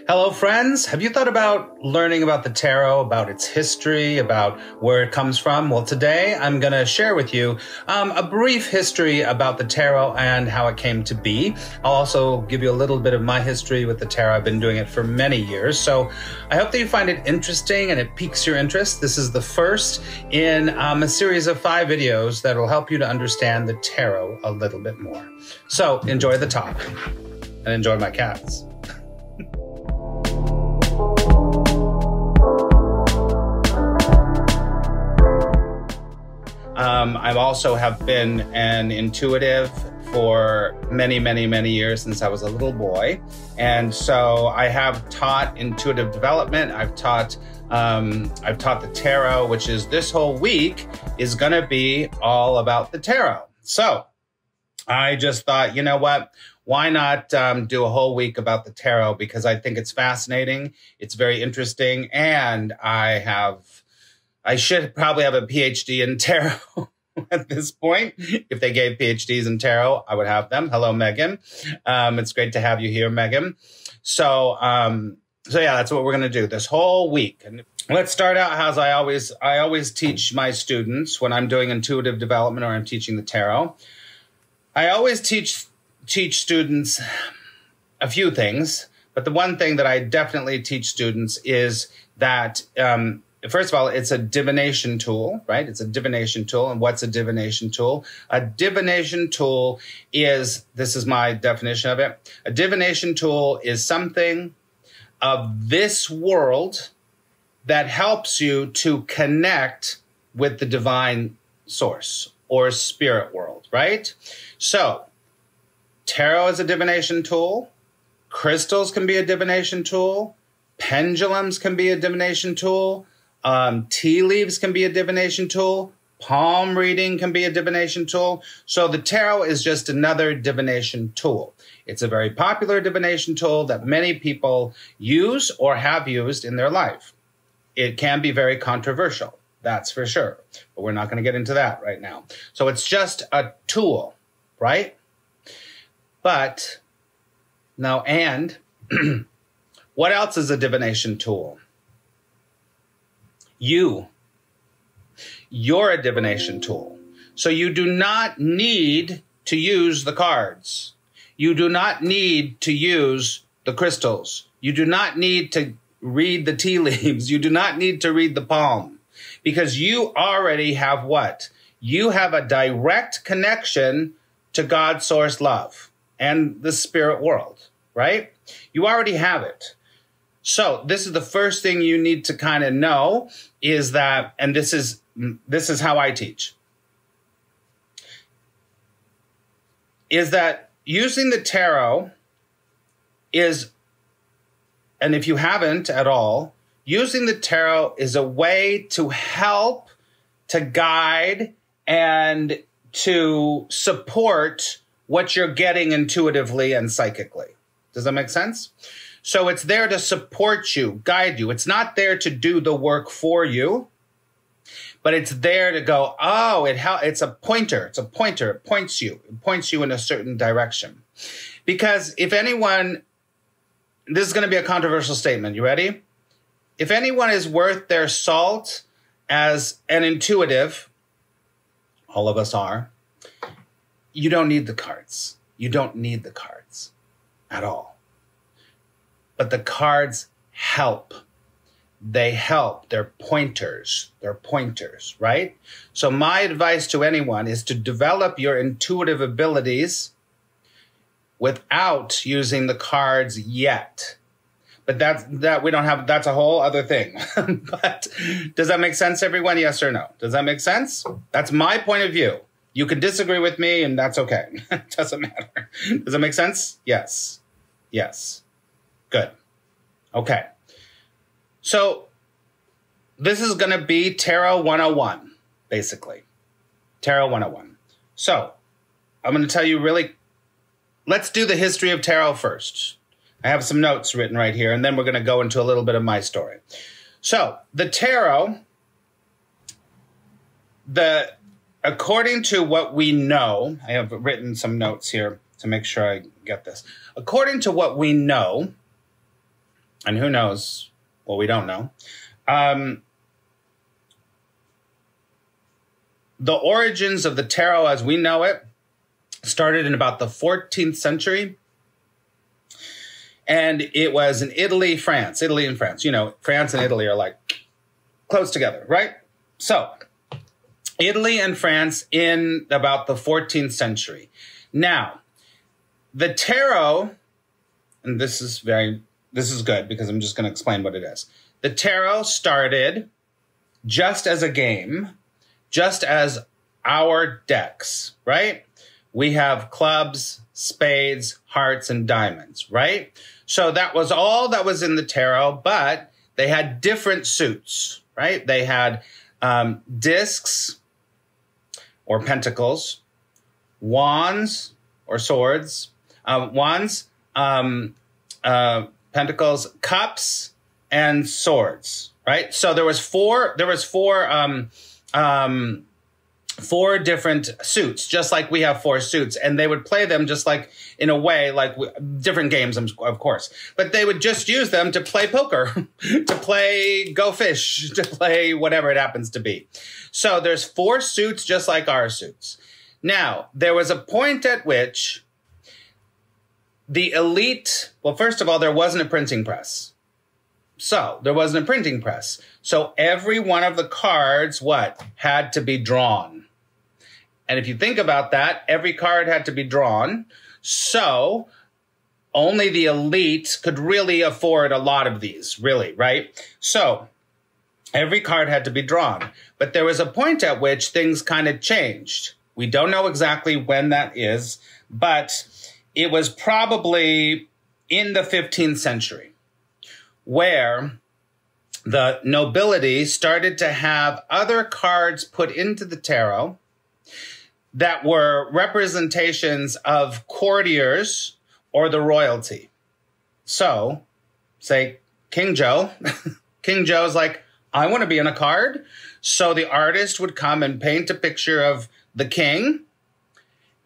Hello, friends. Have you thought about learning about the tarot, about its history, about where it comes from? Well, today I'm going to share with you a brief history about the tarot and how it came to be. I'll also give you a little bit of my history with the tarot. I've been doing it for many years, so I hope that you find it interesting and it piques your interest. This is the first in a series of 5 videos that will help you to understand the tarot a little bit more. So enjoy the talk and enjoy my cats. I also have been an intuitive for many years since I was a little boy. And so I have taught intuitive development. I've taught the tarot, which is this whole week is going to be all about the tarot. So I just thought, you know what? Why not do a whole week about the tarot? Because I think it's fascinating. It's very interesting. And I should probably have a PhD in tarot at this point. If they gave PhDs in tarot, I would have them. Hello, Megan. It's great to have you here, Megan. So yeah, that's what we're going to do this whole week. And let's start out as I always teach my students when I'm doing intuitive development or I'm teaching the tarot. I always teach students a few things, but the one thing that I definitely teach students is that first of all, it's a divination tool, right? It's a divination tool. And what's a divination tool? A divination tool is, this is my definition of it. A divination tool is something of this world that helps you to connect with the divine source or spirit world, right? So tarot is a divination tool. Crystals can be a divination tool. Pendulums can be a divination tool. Tea leaves can be a divination tool. Palm reading can be a divination tool. So the tarot is just another divination tool. It's a very popular divination tool that many people use or have used in their life. It can be very controversial, that's for sure. But we're not going to get into that right now. So it's just a tool, right? But now, and what else is a divination tool? You're a divination tool. So you do not need to use the cards. You do not need to use the crystals. You do not need to read the tea leaves. You do not need to read the palm, because you already have what? You have a direct connection to God's source love and the spirit world, right? You already have it. So this is the first thing you need to kind of know is that, and this is how I teach, is that using the tarot is, and if you haven't at all, using the tarot is a way to help, to guide, and to support what you're getting intuitively and psychically. Does that make sense? So it's there to support you, guide you. It's not there to do the work for you, but it's there to go, oh, it's a pointer. It's a pointer. It points you in a certain direction. Because if anyone, this is going to be a controversial statement. You ready? If anyone is worth their salt as an intuitive, all of us are, you don't need the cards. You don't need the cards at all. But the cards help. They help. They're pointers. They're pointers, right? So my advice to anyone is to develop your intuitive abilities without using the cards yet. But we don't have, that's a whole other thing. But does that make sense, everyone? Yes or no? Does that make sense? That's my point of view. You can disagree with me and that's okay. It doesn't matter. Does that make sense? Yes. Yes. Good. Okay. So this is going to be Tarot 101, basically. Tarot 101. So I'm going to tell you let's do the history of tarot first. I have some notes written right here, and then we're going to go into a little bit of my story. So the tarot, according to what we know, I have written some notes here to make sure I get this. According to what we know, and who knows, well, we don't know. The origins of the tarot as we know it started in about the 14th century. And it was in Italy, France. Italy and France. You know, France and Italy are like close together, right? So, Italy and France in about the 14th century. Now, the tarot, and this is good because I'm just going to explain what it is. The tarot started just as a game, just as our decks, right? We have clubs, spades, hearts, and diamonds, right? So that was all that was in the tarot, but they had different suits, right? They had discs or pentacles, wands or swords, pentacles, cups, and swords, right? So there was four different suits, just like we have four suits, and they would play them just like in a way, like different games, of course, but they would just use them to play poker, to play Go Fish, to play whatever it happens to be. So there's four suits, just like our suits. Now, there was a point at which the elite, well, first of all, there wasn't a printing press. So there wasn't a printing press. So every one of the cards, had to be drawn. And if you think about that, every card had to be drawn. So only the elite could really afford a lot of these, really, right? So every card had to be drawn. But there was a point at which things kind of changed. We don't know exactly when that is, but it was probably in the 15th century where the nobility started to have other cards put into the tarot that were representations of courtiers or the royalty. So, say King Joe. King Joe's like, I want to be in a card. So the artist would come and paint a picture of the king,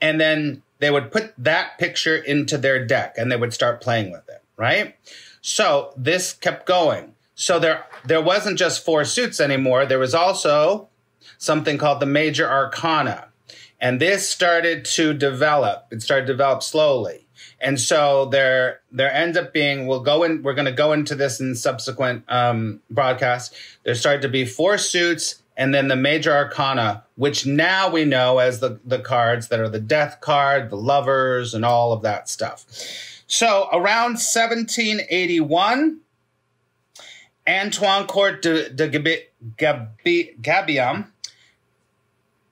and then they would put that picture into their deck, and they would start playing with it, right? So this kept going. So there wasn't just four suits anymore. There was also something called the major arcana. And this started to develop. It started to develop slowly. And so there ends up being, we're going to go into this in subsequent broadcasts. There started to be four suits and then the major arcana, which now we know as the cards that are the death card, the lovers, and all of that stuff. So around 1781, Antoine Court de Gabiam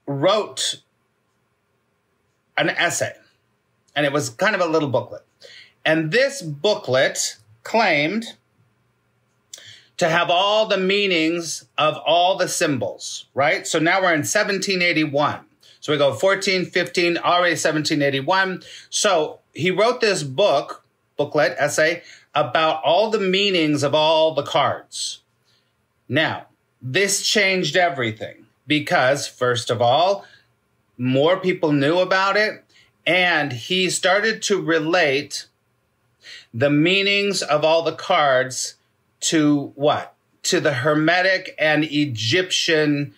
wrote an essay, and it was kind of a little booklet. And this booklet claimed to have all the meanings of all the symbols, right? So now we're in 1781. So we go 14, 15, already 1781. So he wrote this booklet, essay, about all the meanings of all the cards. Now, this changed everything because, first of all, more people knew about it, and he started to relate the meanings of all the cards to what? To the Hermetic and Egyptian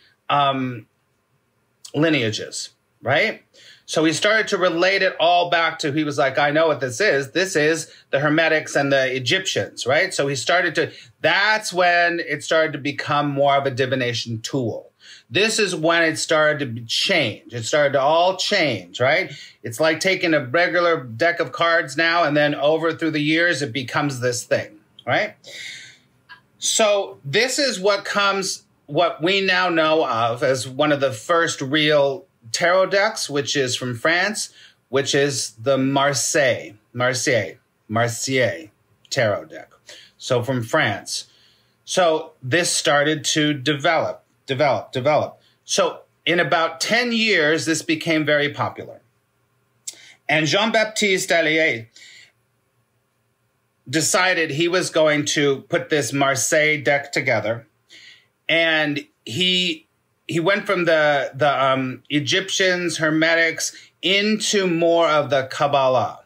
lineages, right? So he started to relate it all back to, he was like, I know what this is. This is the Hermetics and the Egyptians, right? So he started to, that's when it started to become more of a divination tool. This is when it started to change. It started to all change, right? It's like taking a regular deck of cards now, and then over through the years, it becomes this thing, right? So this is what we now know of as one of the first real tarot decks, which is from France, which is the Marseille tarot deck. So from France. So this started to develop. So in about 10 years, this became very popular. And Jean-Baptiste Allier decided he was going to put this Marseille deck together. And he went from the Egyptians, Hermetics, into more of the Kabbalah.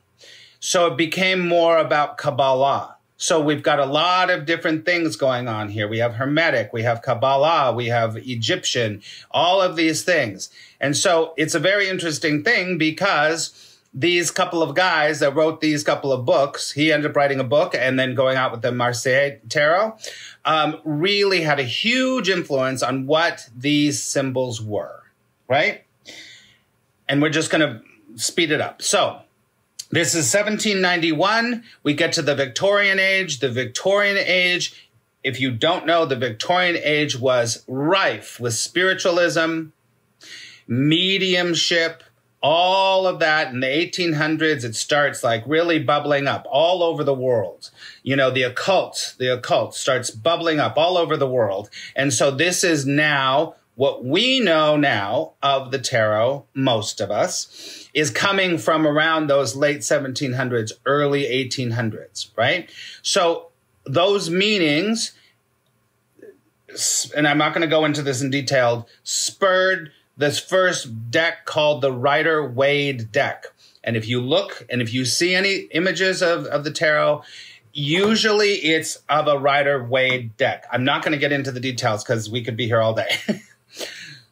So it became more about Kabbalah. So we've got a lot of different things going on here. We have Hermetic, we have Kabbalah, we have Egyptian, all of these things. And so it's a very interesting thing because these couple of guys that wrote these couple of books, he ended up writing a book and then going out with the Marseille Tarot, really had a huge influence on what these symbols were, right? And we're just going to speed it up. So this is 1791. We get to the Victorian age. The Victorian age, if you don't know, the Victorian age was rife with spiritualism, mediumship, all of that. In the 1800s, it starts like really bubbling up all over the world. You know, the occult starts bubbling up all over the world. And so this is now what we know now of the tarot, most of us, is coming from around those late 1700s, early 1800s, right? So those meanings, and I'm not going to go into this in detail, spurred this first deck called the Rider-Waite deck. And if you look and if you see any images of the tarot, usually it's of a Rider-Waite deck. I'm not going to get into the details because we could be here all day.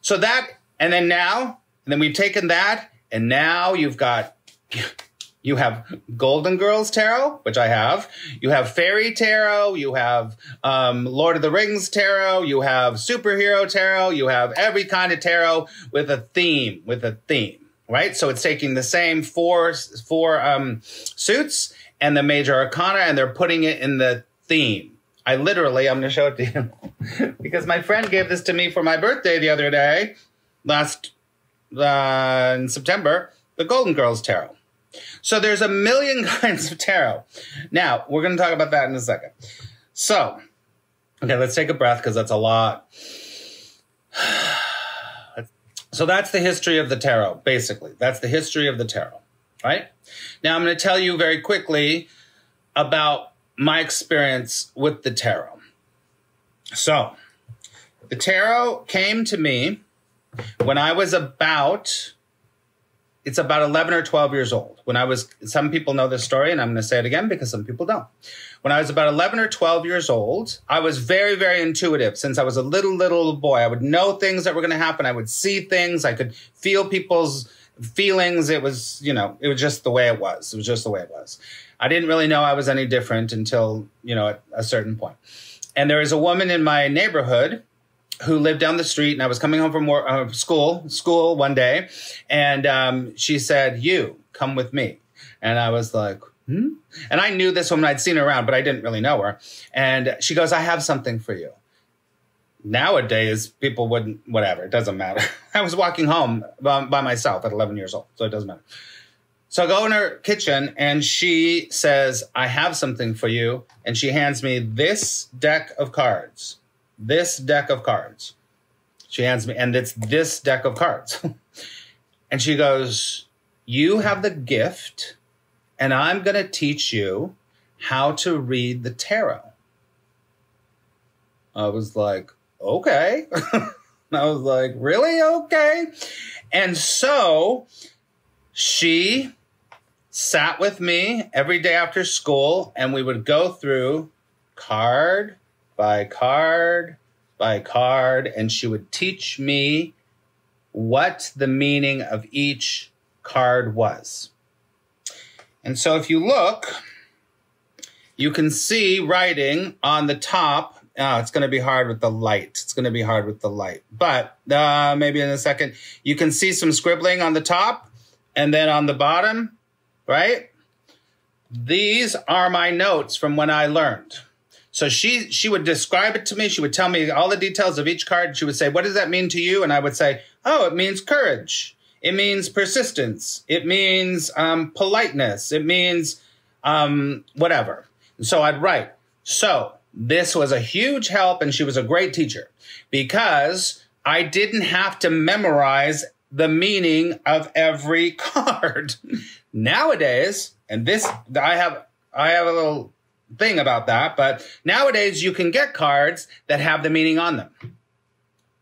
So that, and then we've taken that, and now you have Golden Girls Tarot, which I have. You have Fairy Tarot. You have Lord of the Rings Tarot. You have Superhero Tarot. You have every kind of tarot with a theme, right? So it's taking the same four suits and the major arcana, and they're putting it in the theme. I'm going to show it to you because my friend gave this to me for my birthday the other day, in September, the Golden Girls Tarot. So there's a million kinds of tarot. Now, we're going to talk about that in a second. So, okay, let's take a breath because that's a lot. So that's the history of the tarot, basically. That's the history of the tarot, right? Now, I'm going to tell you very quickly about my experience with the tarot. So, the tarot came to me when I was about 11 or 12 years old. Some people know this story, and I'm going to say it again because some people don't. When I was about 11 or 12 years old, I was very, very intuitive. Since I was a little boy, I would know things that were going to happen. I would see things. I could feel people's feelings. It was just the way it was. It was just the way it was. I didn't really know I was any different until, at a certain point. And there was a woman in my neighborhood who lived down the street, and I was coming home from school one day, and she said, "You come with me." And I was like, "Hmm?" And I knew this woman. I'd seen her around, but I didn't really know her. And she goes, "I have something for you." Nowadays, people wouldn't, whatever, it doesn't matter. I was walking home by myself at 11 years old, so it doesn't matter. So I go in her kitchen, and she says, "I have something for you." And she hands me this deck of cards. This deck of cards. She hands me, and it's this deck of cards. And she goes, "You have the gift, and I'm going to teach you how to read the tarot." I was like, okay. I was like, really? Okay. And so she sat with me every day after school, and we would go through card by card by card, and she would teach me what the meaning of each card was. And so if you look, you can see writing on the top. It's going to be hard with the light. But maybe in a second, you can see some scribbling on the top and then on the bottom, right? These are my notes from when I learned. So she would describe it to me. She would tell me all the details of each card. She would say, "What does that mean to you?" And I would say, "Oh, it means courage. It means persistence. It means politeness. It means whatever." And so I'd write. So this was a huge help, and she was a great teacher because I didn't have to memorize the meaning of every card. Nowadays, and this I have a little thing about that, but nowadays you can get cards that have the meaning on them,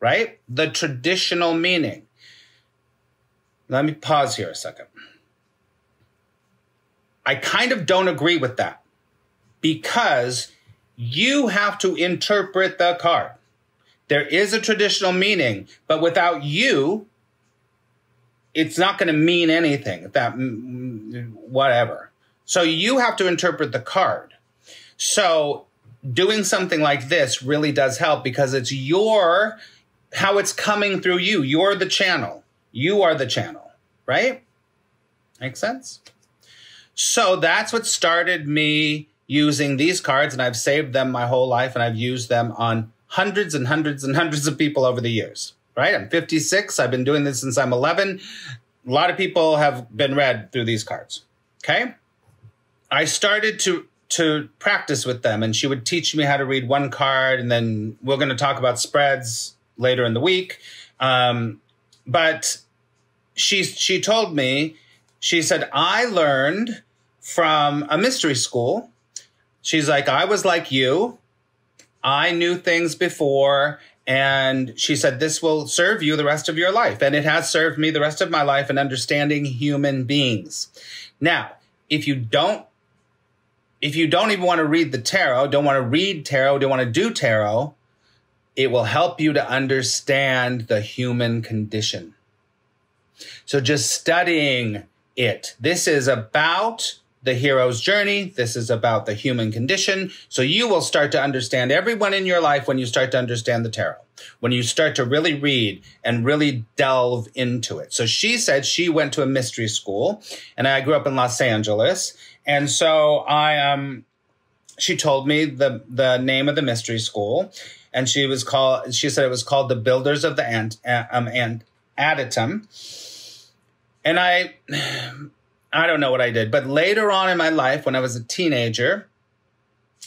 right? The traditional meaning. Let me pause here a second. I kind of don't agree with that because you have to interpret the card. There is a traditional meaning, but without you, it's not going to mean anything, whatever. So you have to interpret the card. So doing something like this really does help because it's how it's coming through you. You're the channel. You are the channel, right? Make sense? So that's what started me using these cards, and I've saved them my whole life, and I've used them on hundreds and hundreds and hundreds of people over the years, right? I'm 56. I've been doing this since I'm 11. A lot of people have been read through these cards, okay? I started to practice with them, and she would teach me how to read one card, and then we're going to talk about spreads later in the week. But she told me, she said, I learned from a mystery school. She's like, I was like you. I knew things before. And she said, this will serve you the rest of your life. And it has served me the rest of my life in understanding human beings. Now, if you don't even want to read the tarot, don't want to read tarot, don't want to do tarot, it will help you to understand the human condition. So just studying it. This is about the hero's journey. This is about the human condition. So you will start to understand everyone in your life when you start to understand the tarot, when you start to really read and really delve into it. So she said she went to a mystery school, and I grew up in Los Angeles. And so she told me the name of the mystery school, and she said it was called the Builders of the Adytum. And I don't know what I did, but later on in my life, when I was a teenager,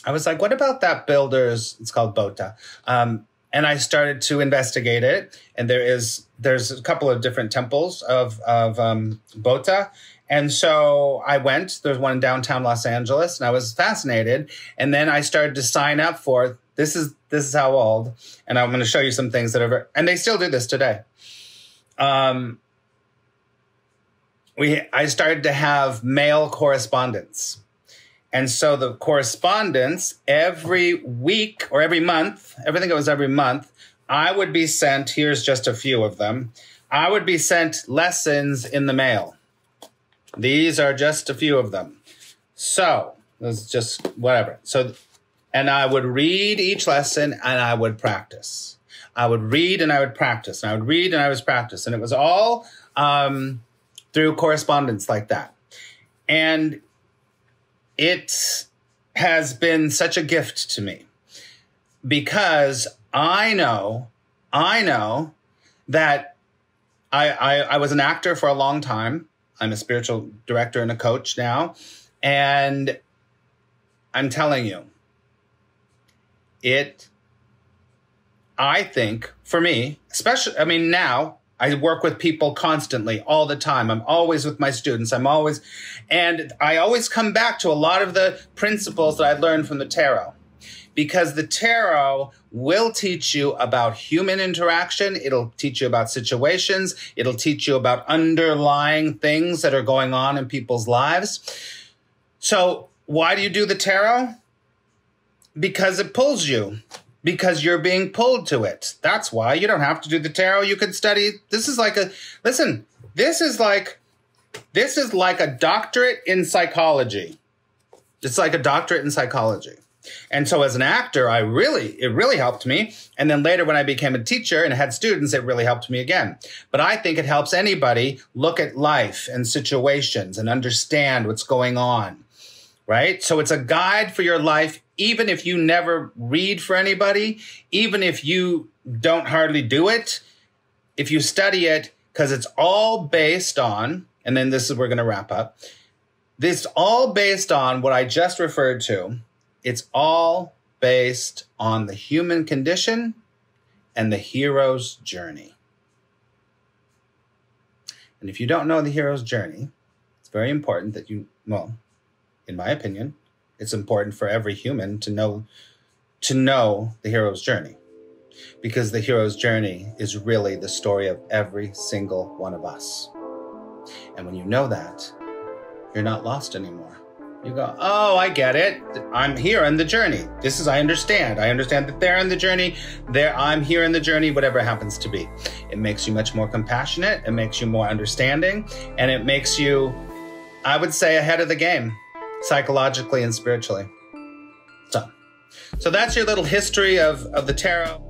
I was like, what about that builders? It's called Bota. And I started to investigate it. And there's a couple of different temples of Bota. And so I went, there's one in downtown Los Angeles, and I was fascinated. And then I started to sign up for, this is how old, and I'm going to show you some things that are, and they still do this today. I started to have mail correspondence. And so the correspondence every week or every month, I think it was every month, I would be sent, here's just a few of them, I would be sent lessons in the mail. These are just a few of them. So this is just whatever. So, and I would read each lesson and I would practice. I would read and I would practice. And I would read and I would practice. And it was all through correspondence like that. And it has been such a gift to me because I know that I was an actor for a long time. I'm a spiritual director and a coach now. And I'm telling you, I think for me, especially, now I work with people constantly, all the time. I'm always with my students. and I always come back to a lot of the principles that I learned from the tarot, because the tarot will teach you about human interaction. It'll teach you about situations. It'll teach you about underlying things that are going on in people's lives. So why do you do the tarot? Because it pulls you. Because you're being pulled to it. That's why. You don't have to do the tarot. You could study. This is like a doctorate in psychology. It's like a doctorate in psychology. And so as an actor, it really helped me. And then later when I became a teacher and had students, it really helped me again. But I think it helps anybody look at life and situations and understand what's going on, right? So it's a guide for your life. Even if you never read for anybody, even if you don't hardly do it, if you study it, because it's all based on, and then this is where we're going to wrap up, this is all based on what I just referred to. It's all based on the human condition and the hero's journey. And if you don't know the hero's journey, it's very important that in my opinion, it's important for every human to know the hero's journey, because the hero's journey is really the story of every single one of us. And when you know that, you're not lost anymore. You go, oh, I get it. I'm here on the journey. I understand. I understand that they're on the journey. I'm here in the journey, whatever it happens to be. It makes you much more compassionate. It makes you more understanding. And it makes you, I would say, ahead of the game, psychologically and spiritually. So that's your little history of the tarot.